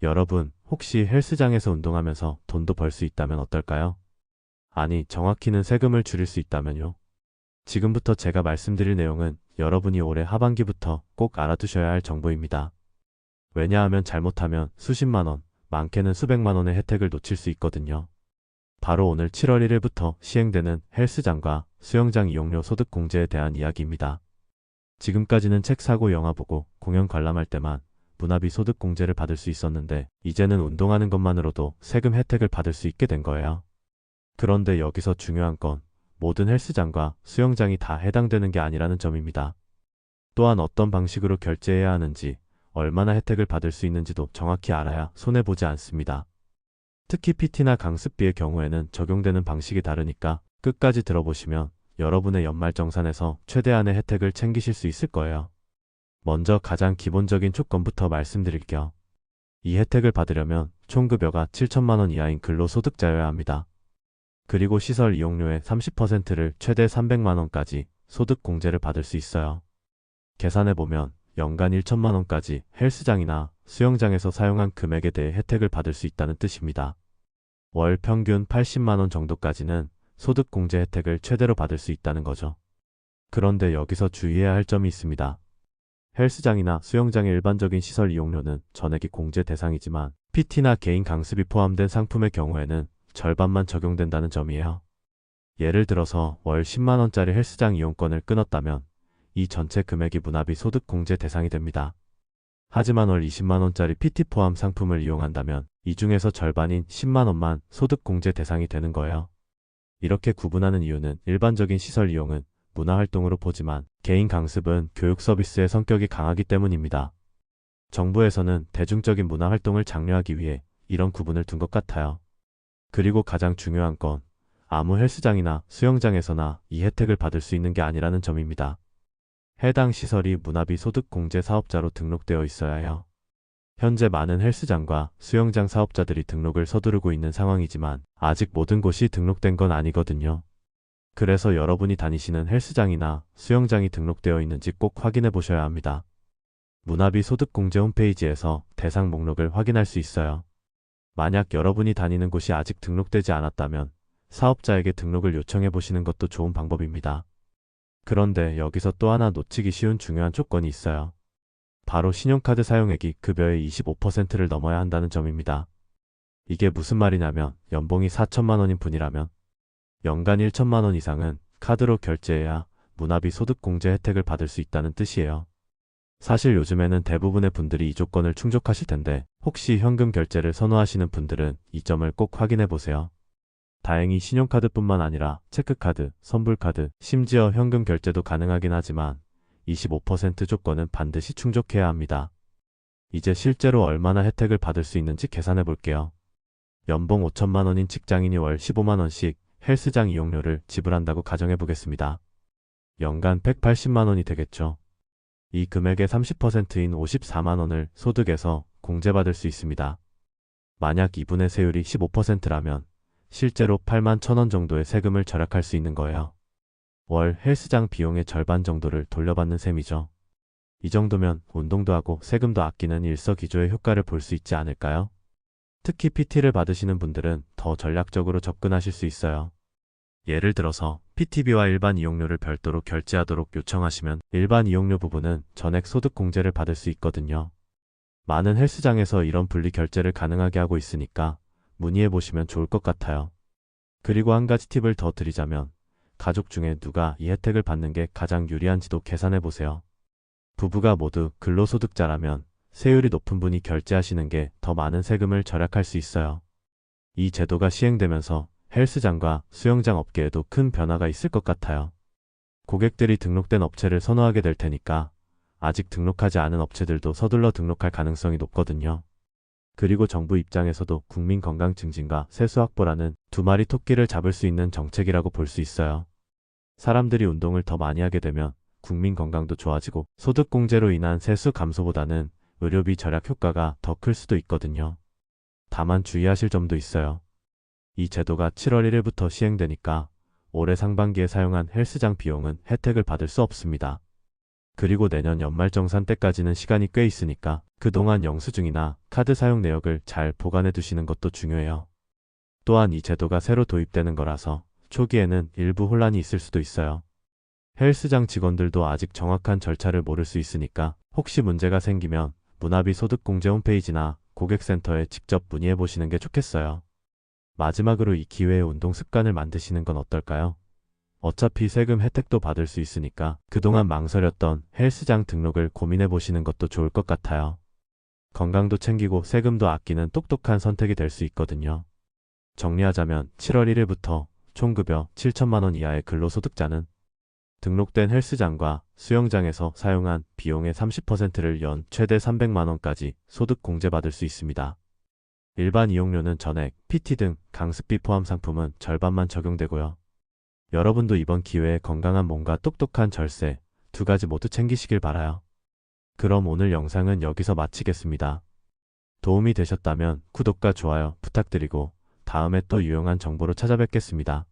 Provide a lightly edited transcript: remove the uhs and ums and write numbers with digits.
여러분, 혹시 헬스장에서 운동하면서 돈도 벌 수 있다면 어떨까요? 아니, 정확히는 세금을 줄일 수 있다면요. 지금부터 제가 말씀드릴 내용은 여러분이 올해 하반기부터 꼭 알아두셔야 할 정보입니다. 왜냐하면 잘못하면 수십만 원, 많게는 수백만 원의 혜택을 놓칠 수 있거든요. 바로 오늘 7월 1일부터 시행되는 헬스장과 수영장 이용료 소득 공제에 대한 이야기입니다. 지금까지는 책 사고 영화 보고 공연 관람할 때만 문화비 소득 공제를 받을 수 있었는데 이제는 운동하는 것만으로도 세금 혜택을 받을 수 있게 된 거예요. 그런데 여기서 중요한 건 모든 헬스장과 수영장이 다 해당되는 게 아니라는 점입니다. 또한 어떤 방식으로 결제해야 하는지, 얼마나 혜택을 받을 수 있는지도 정확히 알아야 손해보지 않습니다. 특히 PT나 강습비의 경우에는 적용되는 방식이 다르니까 끝까지 들어보시면 여러분의 연말정산에서 최대한의 혜택을 챙기실 수 있을 거예요. 먼저 가장 기본적인 조건부터 말씀드릴게요. 이 혜택을 받으려면 총급여가 7천만 원 이하인 근로소득자여야 합니다. 그리고 시설 이용료의 30%를 최대 300만 원까지 소득 공제를 받을 수 있어요. 계산해보면 연간 1천만 원까지 헬스장이나 수영장에서 사용한 금액에 대해 혜택을 받을 수 있다는 뜻입니다. 월 평균 80만 원 정도까지는 소득 공제 혜택을 최대로 받을 수 있다는 거죠. 그런데 여기서 주의해야 할 점이 있습니다. 헬스장이나 수영장의 일반적인 시설 이용료는 전액이 공제 대상이지만 PT나 개인 강습이 포함된 상품의 경우에는 절반만 적용된다는 점이에요. 예를 들어서 월 10만 원짜리 헬스장 이용권을 끊었다면 이 전체 금액이 문화비 소득 공제 대상이 됩니다. 하지만 월 20만 원짜리 PT 포함 상품을 이용한다면 이 중에서 절반인 10만 원만 소득 공제 대상이 되는 거예요. 이렇게 구분하는 이유는 일반적인 시설 이용은 문화활동으로 보지만 개인 강습은 교육 서비스의 성격이 강하기 때문입니다. 정부에서는 대중적인 문화활동을 장려하기 위해 이런 구분을 둔 것 같아요. 그리고 가장 중요한 건 아무 헬스장이나 수영장에서나 이 혜택을 받을 수 있는 게 아니라는 점입니다. 해당 시설이 문화비 소득 공제 사업자로 등록되어 있어야 해요. 현재 많은 헬스장과 수영장 사업자들이 등록을 서두르고 있는 상황이지만 아직 모든 곳이 등록된 건 아니거든요. 그래서 여러분이 다니시는 헬스장이나 수영장이 등록되어 있는지 꼭 확인해 보셔야 합니다. 문화비 소득 공제 홈페이지에서 대상 목록을 확인할 수 있어요. 만약 여러분이 다니는 곳이 아직 등록되지 않았다면 사업자에게 등록을 요청해 보시는 것도 좋은 방법입니다. 그런데 여기서 또 하나 놓치기 쉬운 중요한 조건이 있어요. 바로 신용카드 사용액이 급여의 25%를 넘어야 한다는 점입니다. 이게 무슨 말이냐면 연봉이 4천만 원인 분이라면 연간 1천만 원 이상은 카드로 결제해야 문화비 소득 공제 혜택을 받을 수 있다는 뜻이에요. 사실 요즘에는 대부분의 분들이 이 조건을 충족하실 텐데 혹시 현금 결제를 선호하시는 분들은 이 점을 꼭 확인해 보세요. 다행히 신용카드뿐만 아니라 체크카드, 선불카드, 심지어 현금 결제도 가능하긴 하지만 25% 조건은 반드시 충족해야 합니다. 이제 실제로 얼마나 혜택을 받을 수 있는지 계산해 볼게요. 연봉 5천만 원인 직장인이 월 15만 원씩 헬스장 이용료를 지불한다고 가정해 보겠습니다. 연간 180만 원이 되겠죠. 이 금액의 30%인 54만 원을 소득에서 공제받을 수 있습니다. 만약 이분의 세율이 15%라면 실제로 8만 1천 원 정도의 세금을 절약할 수 있는 거예요. 월 헬스장 비용의 절반 정도를 돌려받는 셈이죠. 이 정도면 운동도 하고 세금도 아끼는 일석이조의 효과를 볼 수 있지 않을까요? 특히 PT를 받으시는 분들은 더 전략적으로 접근하실 수 있어요. 예를 들어서 PT비와 일반 이용료를 별도로 결제하도록 요청하시면 일반 이용료 부분은 전액 소득 공제를 받을 수 있거든요. 많은 헬스장에서 이런 분리 결제를 가능하게 하고 있으니까 문의해 보시면 좋을 것 같아요. 그리고 한 가지 팁을 더 드리자면 가족 중에 누가 이 혜택을 받는 게 가장 유리한지도 계산해 보세요. 부부가 모두 근로소득자라면 세율이 높은 분이 결제하시는 게 더 많은 세금을 절약할 수 있어요. 이 제도가 시행되면서 헬스장과 수영장 업계에도 큰 변화가 있을 것 같아요. 고객들이 등록된 업체를 선호하게 될 테니까 아직 등록하지 않은 업체들도 서둘러 등록할 가능성이 높거든요. 그리고 정부 입장에서도 국민 건강 증진과 세수 확보라는 두 마리 토끼를 잡을 수 있는 정책이라고 볼 수 있어요. 사람들이 운동을 더 많이 하게 되면 국민 건강도 좋아지고 소득 공제로 인한 세수 감소보다는 의료비 절약 효과가 더 클 수도 있거든요. 다만 주의하실 점도 있어요. 이 제도가 7월 1일부터 시행되니까 올해 상반기에 사용한 헬스장 비용은 혜택을 받을 수 없습니다. 그리고 내년 연말정산 때까지는 시간이 꽤 있으니까 그동안 영수증이나 카드 사용 내역을 잘 보관해 두시는 것도 중요해요. 또한 이 제도가 새로 도입되는 거라서 초기에는 일부 혼란이 있을 수도 있어요. 헬스장 직원들도 아직 정확한 절차를 모를 수 있으니까 혹시 문제가 생기면 문화비 소득공제 홈페이지나 고객센터에 직접 문의해 보시는 게 좋겠어요. 마지막으로 이 기회에 운동 습관을 만드시는 건 어떨까요? 어차피 세금 혜택도 받을 수 있으니까 그동안 망설였던 헬스장 등록을 고민해 보시는 것도 좋을 것 같아요. 건강도 챙기고 세금도 아끼는 똑똑한 선택이 될 수 있거든요. 정리하자면 7월 1일부터 총급여 7천만 원 이하의 근로소득자는 등록된 헬스장과 수영장에서 사용한 비용의 30%를 연 최대 300만 원까지 소득 공제받을 수 있습니다. 일반 이용료는 전액, PT 등 강습비 포함 상품은 절반만 적용되고요. 여러분도 이번 기회에 건강한 몸과 똑똑한 절세 두 가지 모두 챙기시길 바라요. 그럼 오늘 영상은 여기서 마치겠습니다. 도움이 되셨다면 구독과 좋아요 부탁드리고 다음에 또 유용한 정보로 찾아뵙겠습니다.